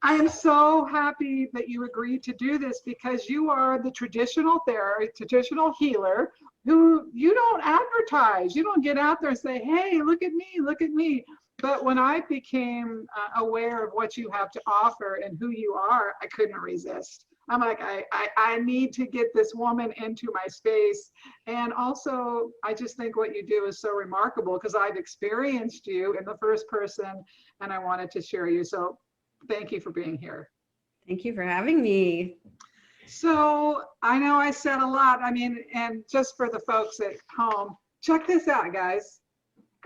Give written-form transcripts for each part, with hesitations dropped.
I am so happy that you agreed to do this because you are the traditional therapist, traditional healer who you don't advertise. You don't get out there and say, hey, look at me, look at me. But when I became aware of what you have to offer and who you are, I couldn't resist. I'm like, I need to get this woman into my space. And also, I just think what you do is so remarkable because I've experienced you in the first person and I wanted to share you. So thank you for being here. Thank you for having me. So I know I said a lot. I mean, and just for the folks at home, check this out, guys.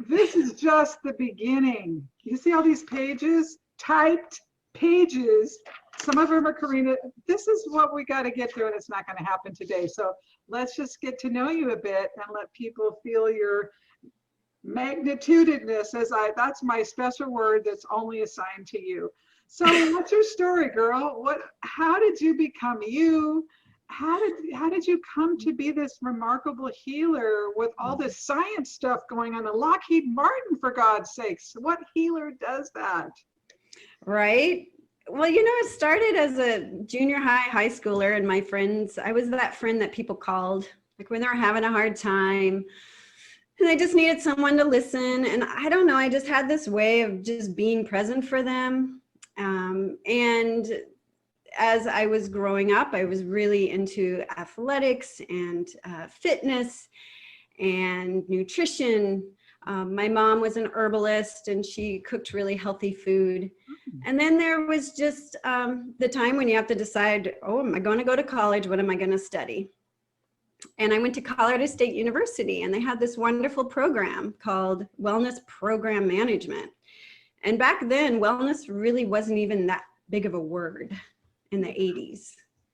This is just the beginning. You see all these pages, typed pages. Some of them are Corrina. This is what we got to get through, and it's not going to happen today. So let's just get to know you a bit and let people feel your magnitudinous. That's my special word that's only assigned to you. So what's your story, girl? How did you become you? How did you come to be this remarkable healer with all this science stuff going on? The Lockheed Martin, for God's sakes, what healer does that? Right. Well, it started as a junior high schooler, and my friends, I was that friend that people called, like when they were having a hard time and I just needed someone to listen. And I don't know, I just had this way of just being present for them. And as I was growing up, I was really into athletics and fitness and nutrition. My mom was an herbalist and she cooked really healthy food. And then there was just the time when you have to decide, oh, am I going to go to college? What am I going to study? And I went to Colorado State University and they had this wonderful program called Wellness Program Management. And back then, wellness really wasn't even that big of a word in the 80s.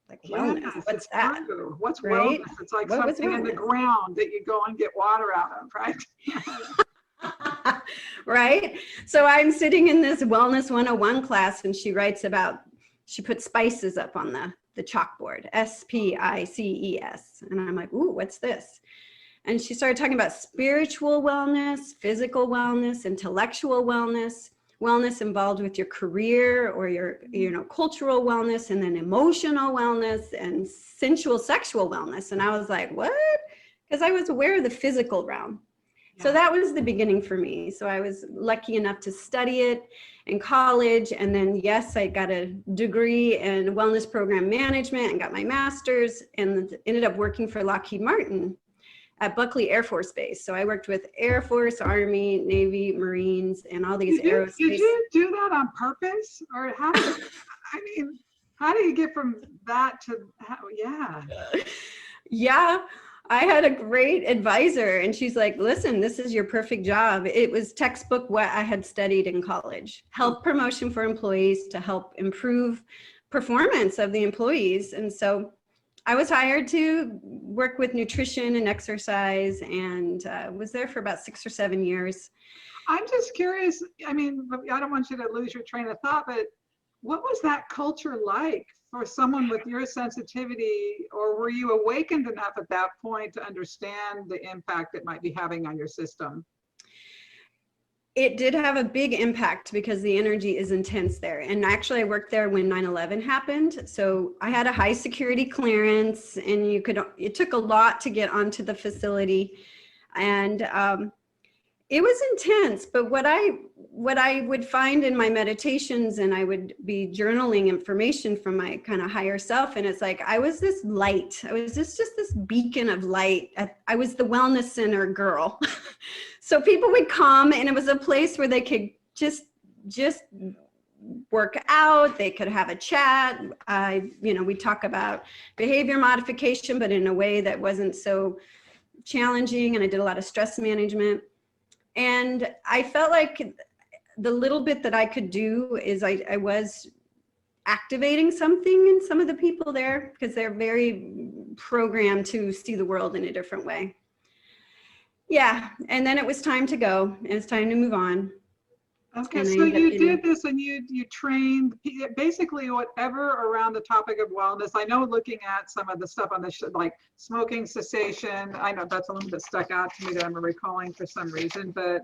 Like wellness, what's that? What's right? Wellness? It's like something in the ground that you go and get water out of, right? Right? So I'm sitting in this Wellness 101 class and she puts spices up on the chalkboard, SPICES. And I'm like, ooh, what's this? And she started talking about spiritual wellness, physical wellness, intellectual wellness, wellness involved with your career or your, cultural wellness, and then emotional wellness and sensual sexual wellness. And I was like, what? Because I was aware of the physical realm. Yeah. So that was the beginning for me. So I was lucky enough to study it in college. And then, yes, I got a degree in wellness program management and got my master's and ended up working for Lockheed Martin at Buckley Air Force Base. So I worked with Air Force, Army, Navy, Marines, and all these aerospace. Did you do that on purpose? Or how do you get from that to, yeah. Yeah, I had a great advisor and she's like, listen, this is your perfect job. It was textbook what I had studied in college, health promotion for employees to help improve performance of the employees. And so I was hired to work with nutrition and exercise and was there for about 6 or 7 years. I'm just curious. I mean, I don't want you to lose your train of thought, but what was that culture like for someone with your sensitivity, or were you awakened enough at that point to understand the impact it might be having on your system? It did have a big impact because the energy is intense there. And actually I worked there when 9/11 happened. So I had a high security clearance and it took a lot to get onto the facility. And it was intense, but what I would find in my meditations, and I would be journaling information from my kind of higher self. And it's like, I was this light. I was just this beacon of light. I was the wellness center girl. So people would come and it was a place where they could just work out. They could have a chat. We talk about behavior modification, but in a way that wasn't so challenging. And I did a lot of stress management. And I felt like the little bit that I could do is I was activating something in some of the people there because they're very programmed to see the world in a different way. Yeah, and then it was time to go. It was time to move on. Okay, so you did this and you trained basically whatever around the topic of wellness. I know looking at some of the stuff on the like smoking cessation, I know that's a little bit stuck out to me that I'm recalling for some reason, but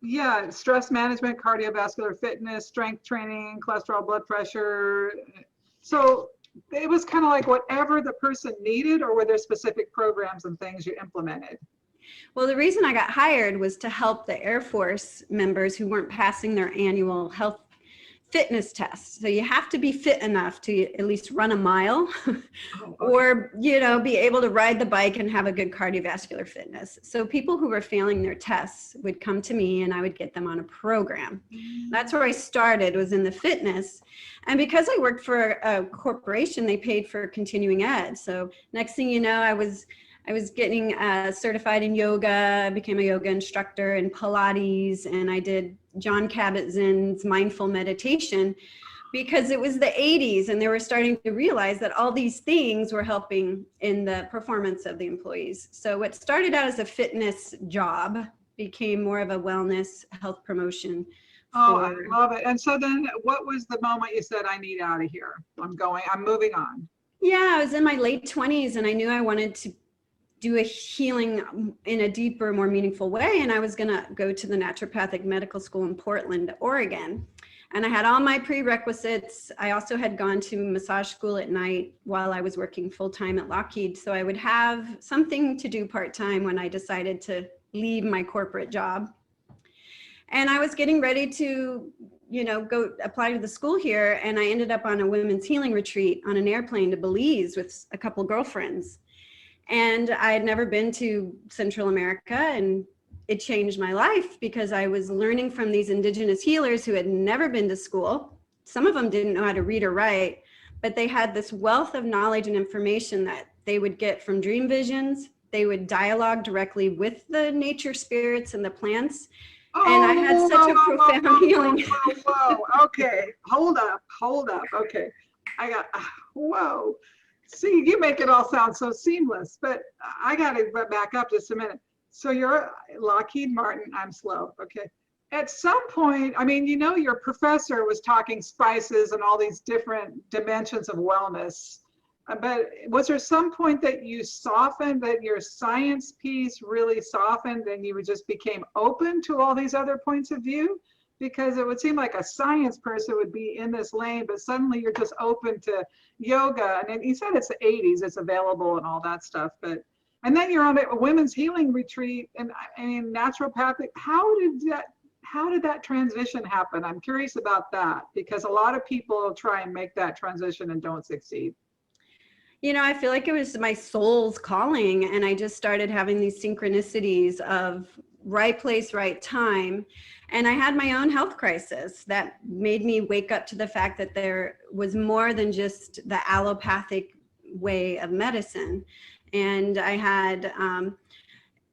Yeah, stress management, cardiovascular fitness, strength training, cholesterol, blood pressure. So it was kind of like whatever the person needed, or were there specific programs and things you implemented? Well, the reason I got hired was to help the Air Force members who weren't passing their annual health fitness tests. So you have to be fit enough to at least run a mile Oh, okay. or, be able to ride the bike and have a good cardiovascular fitness. So people who were failing their tests would come to me and I would get them on a program. That's where I started, was in the fitness. And because I worked for a corporation, they paid for continuing ed. So next thing you know, I was getting certified in yoga, became a yoga instructor in Pilates, and I did John Kabat-Zinn's mindful meditation because it was the 80s and they were starting to realize that all these things were helping in the performance of the employees. So what started out as a fitness job became more of a wellness health promotion. Oh, I love it. And so then what was the moment you said, I need out of here? I'm moving on. Yeah, I was in my late 20s and I knew I wanted to do a healing in a deeper, more meaningful way. And I was going to go to the naturopathic medical school in Portland, Oregon. And I had all my prerequisites. I also had gone to massage school at night while I was working full-time at Lockheed. So I would have something to do part-time when I decided to leave my corporate job. And I was getting ready to, go apply to the school here. And I ended up on a women's healing retreat on an airplane to Belize with a couple girlfriends. And I had never been to Central America, and it changed my life because I was learning from these indigenous healers who had never been to school. Some of them didn't know how to read or write, but they had this wealth of knowledge and information that they would get from dream visions. They would dialogue directly with the nature spirits and the plants. And I had such a profound healing. Whoa. Okay. Hold up. Okay. Whoa. See, you make it all sound so seamless, but I got to back up just a minute. So you're Lockheed Martin. I'm slow. Okay. At some point, your professor was talking spices and all these different dimensions of wellness. But was there some point that you softened, that your science piece really softened and you just became open to all these other points of view? Because it would seem like a science person would be in this lane, but suddenly you're just open to yoga. And you said it's the 80s, it's available and all that stuff. And then you're on a women's healing retreat and naturopathic. How did that transition happen? I'm curious about that because a lot of people try and make that transition and don't succeed. I feel like it was my soul's calling, and I just started having these synchronicities of right place, right time. And I had my own health crisis that made me wake up to the fact that there was more than just the allopathic way of medicine. And I had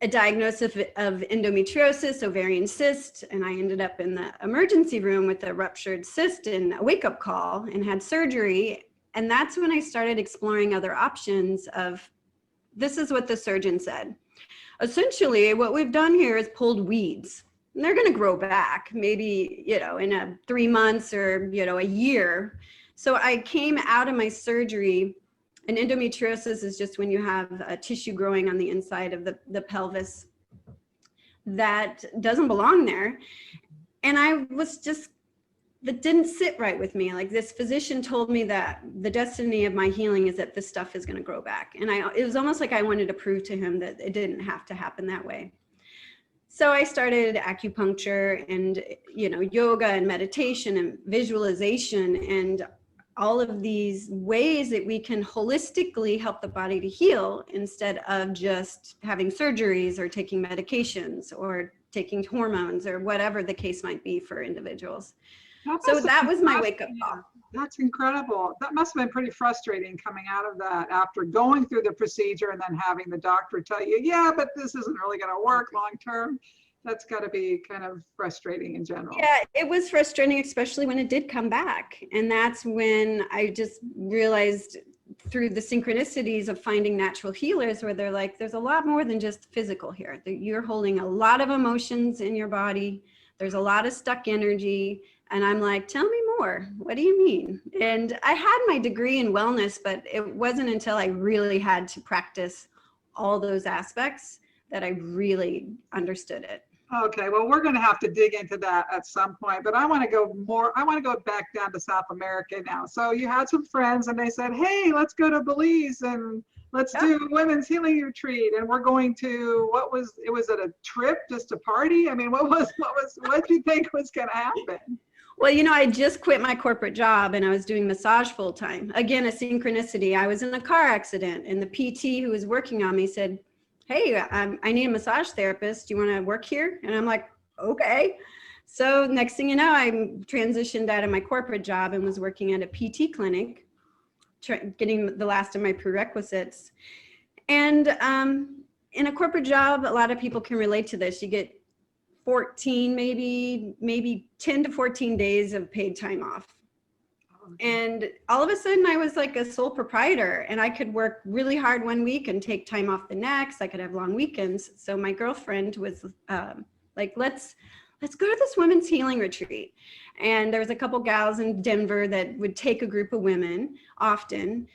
a diagnosis of endometriosis, ovarian cyst, and I ended up in the emergency room with a ruptured cyst and a wake-up call and had surgery. And that's when I started exploring other options of, this is what the surgeon said. Essentially, what we've done here is pulled weeds. And they're going to grow back, maybe, in 3 months or, a year. So I came out of my surgery, and endometriosis is just when you have a tissue growing on the inside of the pelvis that doesn't belong there. And I was just, that didn't sit right with me. Like, this physician told me that the destiny of my healing is that this stuff is going to grow back. And it was almost like I wanted to prove to him that it didn't have to happen that way. So I started acupuncture and, yoga and meditation and visualization and all of these ways that we can holistically help the body to heal instead of just having surgeries or taking medications or taking hormones or whatever the case might be for individuals. So that was my wake-up call. That's incredible. That must have been pretty frustrating coming out of that after going through the procedure and then having the doctor tell you, yeah, but this isn't really going to work long term. That's got to be kind of frustrating in general. Yeah, it was frustrating, especially when it did come back. And that's when I just realized through the synchronicities of finding natural healers where they're like, there's a lot more than just physical here. You're holding a lot of emotions in your body. There's a lot of stuck energy. And I'm like, tell me more. What do you mean? And I had my degree in wellness, but it wasn't until I really had to practice all those aspects that I really understood it. Okay, well, we're going to have to dig into that at some point, but I want to go more, I want to go back down to South America now. So you had some friends and they said, hey, let's go to Belize and let's Yep. do a women's healing retreat. And we're going to, was it a trip, just a party? I mean, what do you think was going to happen? Well, you know, I just quit my corporate job and I was doing massage full time. Again, a synchronicity. I was in a car accident and the PT who was working on me said, hey, I need a massage therapist. Do you want to work here? And I'm like, okay. So next thing you know, I transitioned out of my corporate job and was working at a PT clinic, getting the last of my prerequisites. And in a corporate job, a lot of people can relate to this. You get 14, maybe 10 to 14 days of paid time off. And all of a sudden I was like a sole proprietor and I could work really hard one week and take time off the next. I could have long weekends. So my girlfriend was like, let's go to this women's healing retreat. And there was a couple gals in Denver that would take a group of women often.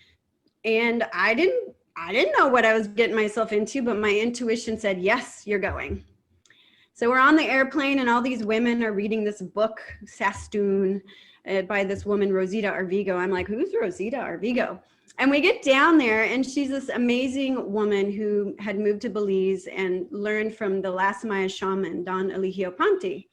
And I didn't know what I was getting myself into, but my intuition said, yes, you're going. So we're on the airplane and all these women are reading this book, Sastoon, by this woman, Rosita Arvigo. I'm like, who's Rosita Arvigo? And we get down there and she's this amazing woman who had moved to Belize and learned from the last Maya shaman, Don Eligio Ponte.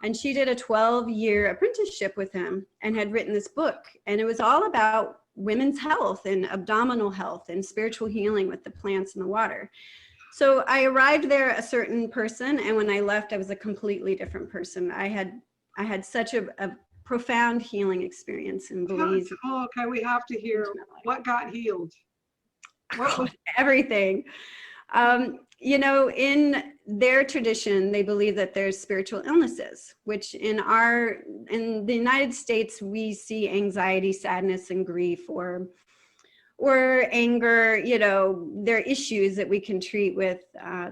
And she did a 12-year apprenticeship with him and had written this book. And it was all about women's health and abdominal health and spiritual healing with the plants and the water. So I arrived there a certain person, and when I left, I was a completely different person. I had such a profound healing experience in Belize. Oh, okay, we have to hear what got healed. What was everything? You know, in their tradition, they believe that there's spiritual illnesses, which in the United States, we see anxiety, sadness, and grief, or anger. You know, there are issues that we can treat with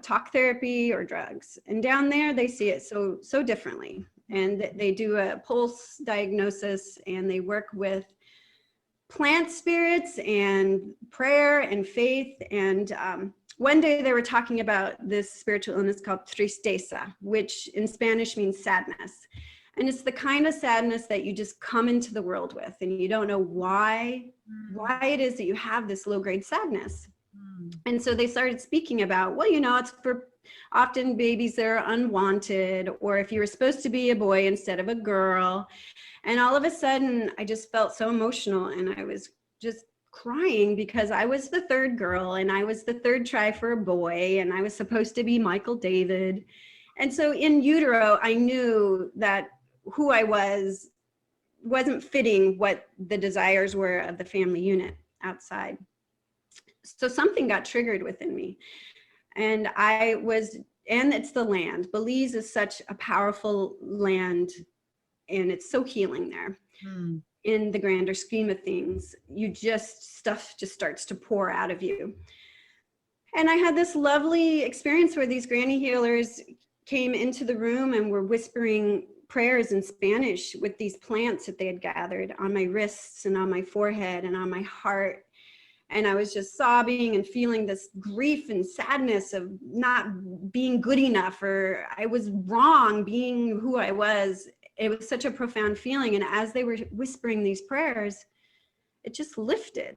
talk therapy or drugs. And down there, they see it so differently. And they do a pulse diagnosis and they work with plant spirits and prayer and faith. And one day they were talking about this spiritual illness called tristeza, which in Spanish means sadness. And it's the kind of sadness that you just come into the world with and you don't know why it is that you have this low-grade sadness. And so they started speaking about, well, you know, it's for often babies that are unwanted, or if you were supposed to be a boy instead of a girl. And all of a sudden, I just felt so emotional and I was just crying because I was the third girl and I was the third try for a boy and I was supposed to be Michael David. And so in utero, I knew that who I wasn't fitting what the desires were of the family unit outside. So something got triggered within me. And it's the land. Belize is such a powerful land and it's so healing there. In the grander scheme of things, stuff just starts to pour out of you. And I had this lovely experience where these granny healers came into the room and were whispering prayers in Spanish with these plants that they had gathered on my wrists and on my forehead and on my heart. And I was just sobbing and feeling this grief and sadness of not being good enough, or I was wrong being who I was. It was such a profound feeling. And as they were whispering these prayers, it just lifted.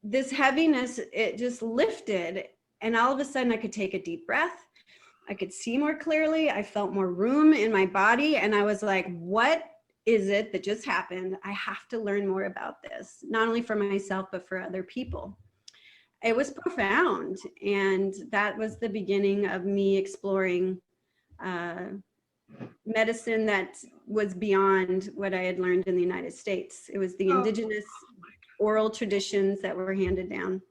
This heaviness, it just lifted. And all of a sudden I could take a deep breath. I could see more clearly. I felt more room in my body. And I was like, what is it that just happened? I have to learn more about this, not only for myself, but for other people. It was profound. And that was the beginning of me exploring medicine that was beyond what I had learned in the United States. It was the indigenous oral traditions that were handed down.